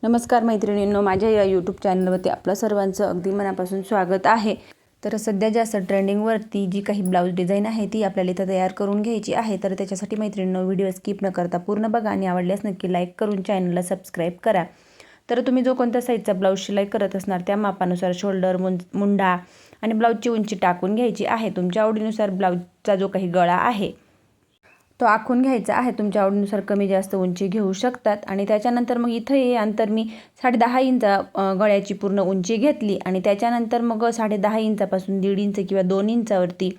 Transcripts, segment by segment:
नमस्कार मैत्रिणींनो, माझ्या या यूट्यूब चॅनलवरती आपलं सर्वांचं अगदी मनापासून स्वागत आहे। तर सध्या जास्त ट्रेंडिंगवरती जी काही ब्लाऊज डिझाईन आहे ती आपल्याला इथं तयार करून घ्यायची आहे। तर त्याच्यासाठी मैत्रिणींनो व्हिडिओ स्किप न करता पूर्ण बघा आणि आवडल्यास नक्की लाईक करून चॅनलला सबस्क्राईब करा। तर तुम्ही जो कोणत्या साईजचा ब्लाऊज शिलाई करत असणार त्या मापानुसार शोल्डर, मुंडा आणि ब्लाऊजची उंची टाकून घ्यायची आहे। तुमच्या आवडीनुसार ब्लाऊजचा जो काही गळा आहे तो आखून घ्यायचा आहे। तुमच्या आवडीनुसार कमी जास्त उंची घेऊ शकतात। आणि त्याच्यानंतर मग इथे हे अंतर मी 10.5 इंच गळ्याची पूर्ण उंची घेतली आणि त्याच्यानंतर मग 10.5 इंचापासून 1.5 इंच किंवा 2 इंचावरती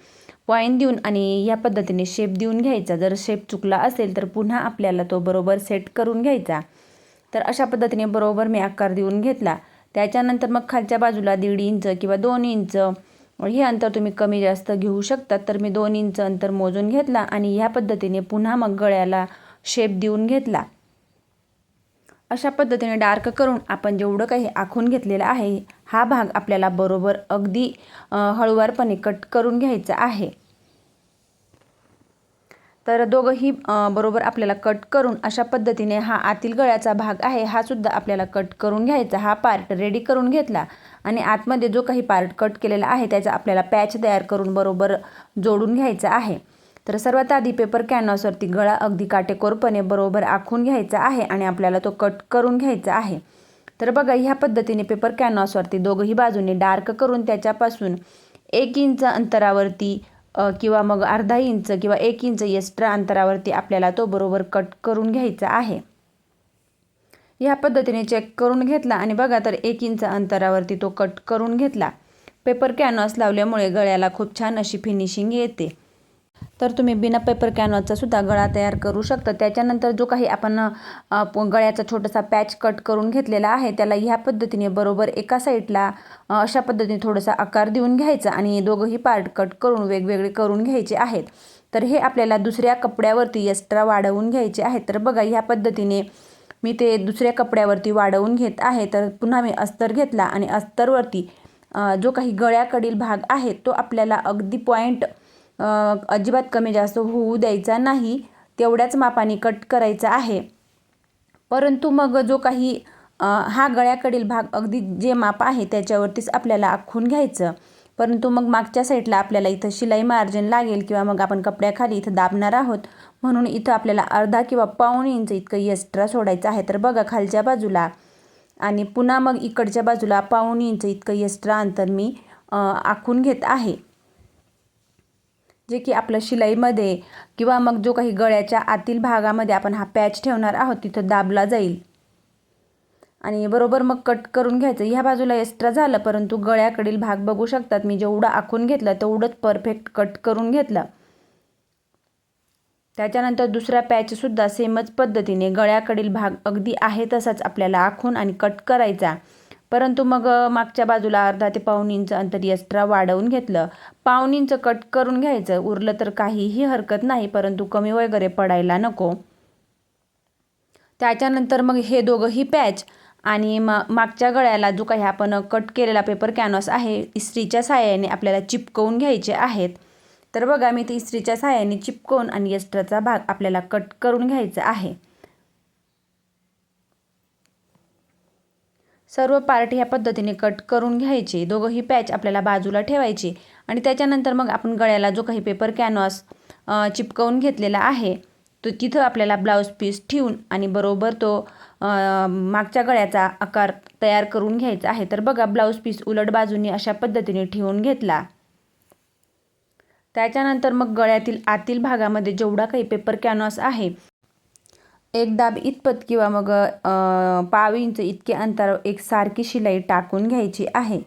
पॉईंट देऊन आणि या पद्धतीने शेप देऊन घ्यायचा। जर शेप चुकला असेल तर पुन्हा आपल्याला तो बरोबर सेट करून घ्यायचा। तर अशा पद्धतीने बरोबर मी आकार देऊन घेतला। त्याच्यानंतर मग खालच्या बाजूला 1.5 इंच किंवा 2 इंच हे अंतर तुम्ही कमी जास्त घेऊ शकता। तर मी 2 इंच अंतर मोजून घेतला आणि ह्या पद्धतीने पुन्हा मग गळ्याला शेप देऊन घेतला। अशा पद्धतीने डार्क करून आपण जेवढं काही आखून घेतलेला आहे हा भाग आपल्याला बरोबर अगदी हळूवारपणे कट करून घ्यायचा आहे। तर दोघंही बरोबर आपल्याला कट करून अशा पद्धतीने हा आतील गळ्याचा भाग आहे हा सुद्धा आपल्याला कट करून घ्यायचा। हा पार्ट रेडी करून घेतला आणि आतमध्ये जो काही पार्ट कट केलेला आहे त्याचा आपल्याला पॅच तयार करून बरोबर जोडून घ्यायचा आहे। तर सर्वात आधी पेपर कॅनव्हासवरती गळा अगदी काटेकोरपणे बरोबर आखून घ्यायचा आहे आणि आपल्याला तो कट करून घ्यायचा आहे। तर बघा ह्या पद्धतीने पेपर कॅनव्हासवरती दोघंही बाजूने डार्क करून त्याच्यापासून 1 इंच अंतरावरती किंवा मग अर्धा इंच किंवा 1 इंच एक्स्ट्रा अंतरावरती आपल्याला तो बरोबर कट करून घ्यायचा आहे। या पद्धतीने चेक करून घेतला आणि बघा तर 1 इंच अंतरावरती तो कट करून घेतला। पेपर कॅनव्हास लावल्यामुळे गळ्याला खूप छान अशी फिनिशिंग येते। तर तुम्ही बिना पेपर कॅनव्हासचा सुद्धा गळा तयार करू शकता। त्याच्यानंतर जो काही आपण गळ्याचा छोटासा पॅच कट करून घेतलेला आहे त्याला ह्या पद्धतीने बरोबर एका साईडला अशा पद्धतीने थोडासा आकार देऊन घ्यायचा आणि दोघंही पार्ट कट करून वेगवेगळे करून घ्यायचे आहेत। तर हे आपल्याला दुसऱ्या कपड्यावरती एक्स्ट्रा वाढवून घ्यायचे आहेत। तर बघा ह्या पद्धतीने मी ते दुसऱ्या कपड्यावरती वाढवून घेत आहे। तर पुन्हा मी अस्तर घेतला आणि अस्तरवरती जो काही गळ्याकडील भाग आहे तो आपल्याला अगदी पॉईंट अजिबात कमी जास्त होऊ द्यायचा नाही, तेवढ्याच मापाने कट करायचा आहे। परंतु मग जो काही हा गळ्याकडील भाग अगदी जे माप आहे त्याच्यावरतीच आपल्याला आखून घ्यायचं। परंतु मग मागच्या साईडला आपल्याला इथं शिलाई मार्जिन लागेल किंवा मग आपण कपड्याखाली इथं दाबणार आहोत, म्हणून इथं आपल्याला अर्धा किंवा पाऊण इंच इतकं एक्स्ट्रा सोडायचं आहे। तर बघा खालच्या बाजूला आणि पुन्हा मग इकडच्या बाजूला पाऊण इंच इतकं एक्स्ट्रा अंतर मी आखून घेत आहे, जे की आपलं शिलाईमध्ये किंवा मग जो काही गळ्याच्या आतील भागामध्ये आपण हा पॅच ठेवणार आहोत तिथं दाबला जाईल आणि बरोबर मग कट करून घ्यायचं। ह्या बाजूला एक्स्ट्रा झालं, परंतु गळ्याकडील भाग बघू शकतात मी जेवढं आखून घेतलं तेवढंच परफेक्ट कट करून घेतलं। त्याच्यानंतर दुसरा पॅच सुद्धा सेमच पद्धतीने गळ्याकडील भाग अगदी आहे तसाच आपल्याला आखून आणि कट करायचा। परंतु मग मागच्या बाजूला अर्धा ते पाऊण इंच अंतर एक्स्ट्रा वाढवून घेतलं। पाऊण इंच कट करून घ्यायचं, उरलं तर काहीही हरकत नाही, परंतु कमी वगैरे पडायला नको। त्याच्यानंतर मग हे दोघंही पॅच आणि मागच्या गळ्याला जो काही आपण कट केलेला पेपर कॅनव्हास आहे इस्त्रीच्या साहाय्याने आपल्याला चिपकवून घ्यायचे आहेत। तर बघा मी ते इस्त्रीच्या साहाय्याने चिपकवून आणि एक्स्ट्राचा भाग आपल्याला कट करून घ्यायचा आहे। सर्व पार्ट ह्या पद्धतीने कट करून घ्यायचे। दोघंही पॅच आपल्याला बाजूला ठेवायचे आणि त्याच्यानंतर मग आपण गळ्याला जो काही पेपर कॅनव्हास चिपकवून घेतलेला आहे तो तिथं आपल्याला ब्लाऊज पीस ठेवून आणि बरोबर तो मागच्या गळ्याचा आकार तयार करून घ्यायचा आहे। तर बघा ब्लाऊज पीस उलट बाजूने अशा पद्धतीने ठेवून घेतला। त्याच्यानंतर मग गळ्यातील आतील भागामध्ये जेवढा काही पेपर कॅनव्हास आहे एक दाब इतपत किंवा मग पाव इंच इतके अंतर एक सारखी शिलाई टाकून घ्यायची आहे।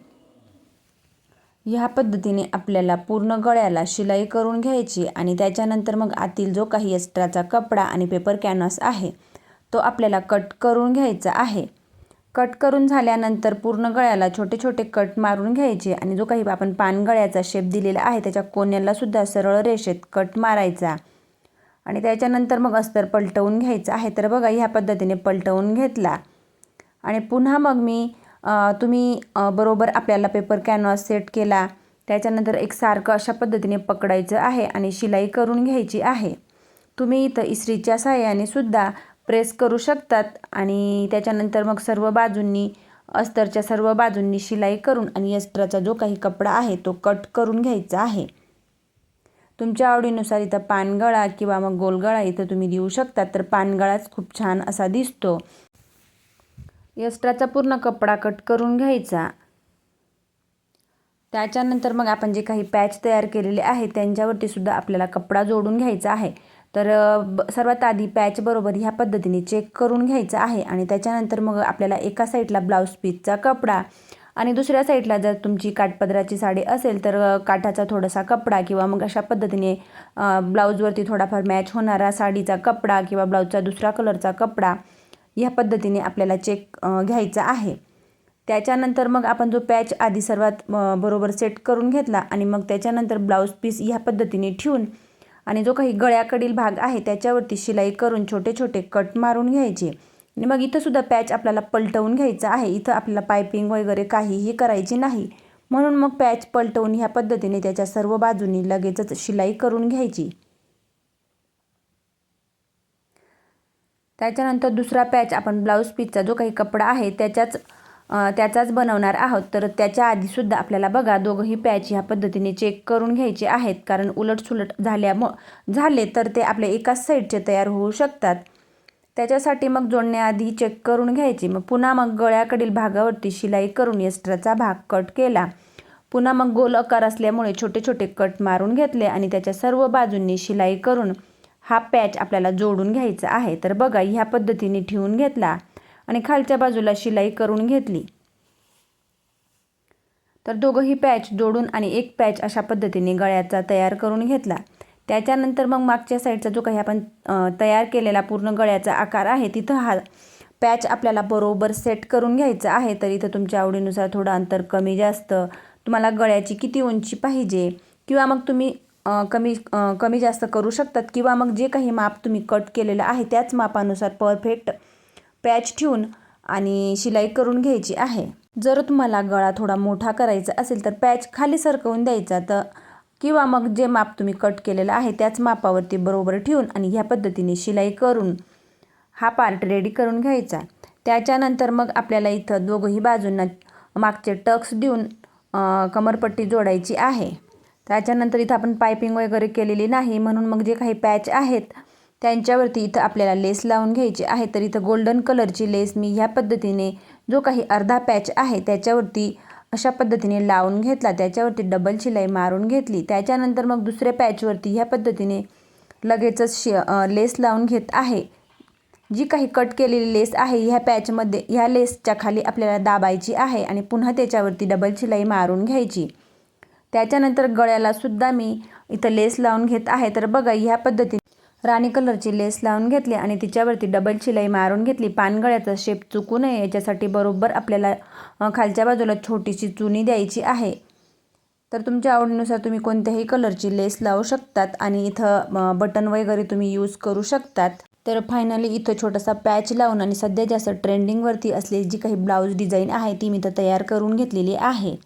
ह्या पद्धतीने आपल्याला पूर्ण गळ्याला शिलाई करून घ्यायची आणि त्याच्यानंतर मग आतील जो काही एक्स्ट्राचा कपडा आणि पेपर कॅनव्हास आहे तो आपल्याला कट करून घ्यायचा आहे। कट करून झाल्यानंतर पूर्ण गळ्याला छोटे छोटे कट मारून घ्यायचे आणि जो काही आपण पान गळ्याचा शेप दिलेला आहे त्याच्या कोण्याला सुद्धा सरळ रेषेत कट मारायचा आणि त्याच्यानंतर मग अस्तर पलटवून घ्यायचं आहे। तर बघा ह्या पद्धतीने पलटवून घेतला आणि पुन्हा मग मी तुम्ही बरोबर आपल्याला पेपर कॅनव्हास सेट केला। त्याच्यानंतर एक सारखं अशा पद्धतीने पकडायचं आहे आणि शिलाई करून घ्यायची आहे। तुम्ही इथं इस्त्रीच्या साहाय्याने सुद्धा प्रेस करू शकतात आणि त्याच्यानंतर मग सर्व बाजूंनी अस्तरच्या सर्व बाजूंनी शिलाई करून आणि एक्स्ट्राचा जो काही कपडा आहे तो कट करून घ्यायचा आहे। तुमच्या आवडीनुसार इथं पानगळा किंवा मग गोलगळा इथं तुम्ही देऊ शकता, तर पानगळाच खूप छान असा दिसतो। एक्स्ट्राचा पूर्ण कपडा कट करून घ्यायचा। त्याच्यानंतर मग आपण जे काही पॅच तयार केलेले आहे त्यांच्यावरती सुद्धा आपल्याला कपडा जोडून घ्यायचा आहे। तर सर्वात आधी पॅच बरोबर ह्या पद्धतीने चेक करून घ्यायचं आहे आणि त्याच्यानंतर मग आपल्याला एका साईडला ब्लाऊज पीसचा कपडा आणि दुसऱ्या साईडला जर तुमची काठपदराची साडी असेल तर काठाचा थोडासा कपडा किंवा मग अशा पद्धतीने ब्लाऊजवरती थोडाफार मॅच होणारा साडीचा कपडा किंवा ब्लाऊजचा दुसरा कलरचा कपडा ह्या पद्धतीने आपल्याला चेक घ्यायचा आहे। त्याच्यानंतर मग आपण जो पॅच आधी सर्वात बरोबर सेट करून घेतला आणि मग त्याच्यानंतर ब्लाऊज पीस ह्या पद्धतीने ठेवून आणि जो काही गळ्याकडील भाग आहे त्याच्यावरती शिलाई करून छोटे छोटे कट मारून घ्यायचे आणि मग इथं सुद्धा पॅच आपल्याला पलटवून घ्यायचा आहे। इथं आपल्याला पायपिंग वगैरे काहीही करायची नाही, म्हणून मग पॅच पलटवून ह्या पद्धतीने त्याच्या सर्व बाजूंनी लगेचच शिलाई करून घ्यायची। त्याच्यानंतर दुसरा पॅच आपण ब्लाऊज पीसचा जो काही कपडा आहे त्याचाच बनवणार आहोत, तर त्याच्या आधीसुद्धा आपल्याला बघा दोघंही पॅच ह्या पद्धतीने चेक करून घ्यायचे आहेत, कारण उलटसुलट झाले तर ते आपल्या एकाच साईडचे तयार होऊ शकतात। त्याच्यासाठी मग जोडण्याआधी चेक करून घ्यायची। मग पुन्हा मग गळ्याकडील भागावरती शिलाई करून एक्स्ट्राचा भाग कट केला। पुन्हा मग गोल आकार असल्यामुळे छोटे छोटे कट मारून घेतले आणि त्याच्या सर्व बाजूंनी शिलाई करून हा पॅच आपल्याला जोडून घ्यायचा आहे। तर बघा ह्या पद्धतीने ठेवून घेतला आणि खालच्या बाजूला शिलाई करून घेतली। तर दोघंही पॅच जोडून आणि एक पॅच अशा पद्धतीने गळ्याचा तयार करून घेतला। त्याच्यानंतर मग मागच्या साईडचा जो काही आपण तयार केलेला पूर्ण गळ्याचा आकार आहे तिथं हा पॅच आपल्याला बरोबर सेट करून घ्यायचा आहे। तर इथं तुमच्या आवडीनुसार थोडं अंतर कमी जास्त, तुम्हाला गळ्याची किती उंची पाहिजे किंवा मग तुम्ही कमी जास्त करू शकतात किंवा मग जे काही माप तुम्ही कट केलेलं आहे त्याच मापानुसार परफेक्ट पॅच ठेवून आणि शिलाई करून घ्यायची आहे। जर तुम्हाला गळा थोडा मोठा करायचा असेल तर पॅच खाली सरकवून द्यायचा, तर किंवा मग जे माप तुम्ही कट केलेलं आहे त्याच मापावरती बरोबर ठेवून आणि ह्या पद्धतीने शिलाई करून हा पार्ट रेडी करून घ्यायचा। त्याच्यानंतर मग आपल्याला इथं दोघंही बाजूंना मागचे टक्स देऊन कमरपट्टी जोडायची आहे। त्याच्यानंतर इथं आपण पायपिंग वगैरे केलेली नाही, म्हणून मग जे काही पॅच आहेत त्यांच्यावरती इथं आपल्याला लेस लावून घ्यायची आहे। तर इथं गोल्डन कलरची लेस मी ह्या पद्धतीने जो काही अर्धा पॅच आहे त्याच्यावरती अशा पद्धतीने लावून घेतला, त्याच्यावरती डबल शिलाई मारून घेतली। त्याच्यानंतर मग दुसऱ्या पॅचवरती ह्या पद्धतीने लगेचच लेस लावून घेत आहे। जी काही कट केलेली लेस आहे ह्या पॅचमध्ये ह्या लेसच्या खाली आपल्याला दाबायची आहे आणि पुन्हा त्याच्यावरती डबल शिलाई मारून घ्यायची। त्याच्यानंतर गळ्याला सुद्धा मी इथं लेस लावून घेत आहे। तर बघा ह्या पद्धतीने राणी कलरची लेस लावून घेतली आणि तिच्यावरती डबल शिलाई मारून घेतली। पानगळ्याचा शेप चुकू नये याच्यासाठी बरोबर आपल्याला खालच्या बाजूला छोटीशी चुनी द्यायची आहे। तर तुमच्या आवडीनुसार तुम्ही कोणत्याही कलरची लेस लावू शकतात आणि इथं बटन वगैरे तुम्ही यूज करू शकतात। तर फायनली इथं छोटासा पॅच लावून आणि सध्या जास्त ट्रेंडिंगवरती असलेली जी काही ब्लाऊज डिझाईन आहे ती मी इथं तयार करून घेतलेली आहे।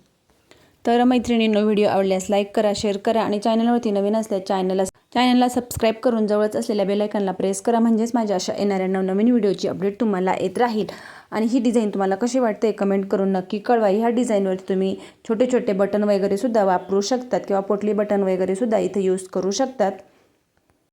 तर मैत्रिणींनो, व्हिडिओ आवडल्यास लाईक करा, शेअर करा आणि चॅनलवरती नवीन असल्यास चॅनलला सबस्क्राईब करून जवळच असलेल्या बेल आयकॉनला प्रेस करा, म्हणजेच माझ्या अशा येणाऱ्या नवनवीन व्हिडिओची अपडेट तुम्हाला येत राहील। आणि ही डिझाईन तुम्हाला कशी वाटते कमेंट करून नक्की कळवा। ह्या डिझाईनवरती तुम्ही छोटे छोटे बटन वगैरे सुद्धा वापरू शकतात किंवा पोटली बटन वगैरे सुद्धा इथे यूज करू शकतात।